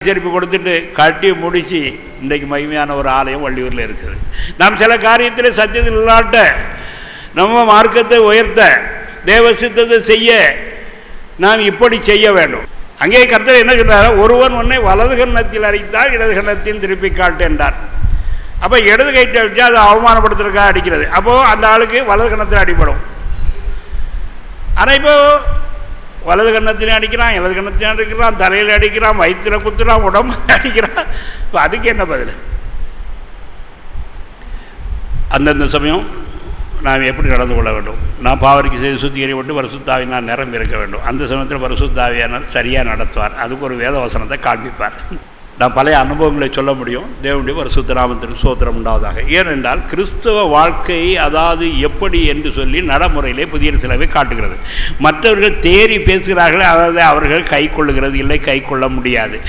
செருப்பு கொடுத்துட்டு கட்டி முடித்து இன்றைக்கு மகிமையான ஒரு ஆலயம் வள்ளியூரில் இருக்குது. நாம் சில காரியத்தில் சத்தியத்தில் இல்லாட்ட நம்ம மார்க்கத்தை உயர்த்த தேவ சித்தத்தை செய்ய நாம் இப்படி செய்ய வேண்டும். அங்கே கர்த்தர் என்ன சொல்றாரு? ஒருவன் உன்னை வலது கன்னத்தில் அடித்தால் இடது கன்னத்தில் திருப்பி காட்டு என்றார். அப்போ இடது கைட்டு அடித்தா அதை அவமானப்படுத்துறதுக்காக அடிக்கிறது. அப்போது அந்த ஆளுக்கு வலது கன்னத்தில் அடிப்படும். ஆனால் இப்போ வலது கன்னத்திலையும் அடிக்கிறான், இடது கன்னத்திலையும் அடிக்கிறான், தலையில் அடிக்கிறான், வயிற்றில் குத்துறான், உடம்பு அடிக்கிறான். இப்போ அதுக்கு என்ன பதில்? அந்தந்த சமயம் நாம் எப்படி நடந்து கொள்ள வேண்டும்? நான் பாவரிக்கு செய்து சுத்திகரிப்பட்டு பரிசுத்தாவினால் நிரம்பி இருக்க வேண்டும். அந்த சமயத்தில் பரிசுத்தாவியானால் சரியாக நடத்துவார். அதுக்கு ஒரு வேத வசனத்தை காண்பிப்பார். நான் பழைய அனுபவங்களை சொல்ல முடியும். தேவனுடைய பரிசுத்த நாமத்திற்கு ஸ்தோத்திரம் உண்டாவதாக. ஏனென்றால் கிறிஸ்தவ வாழ்க்கை அதாவது எப்படி என்று சொல்லி நடைமுறையிலே புதிய சிலவை காட்டுகிறது. மற்றவர்கள் தேறி பேசுகிறார்கள், அதாவது அவர்கள் கை கொள்ளுகிறது இல்லை, கை கொள்ள முடியாது.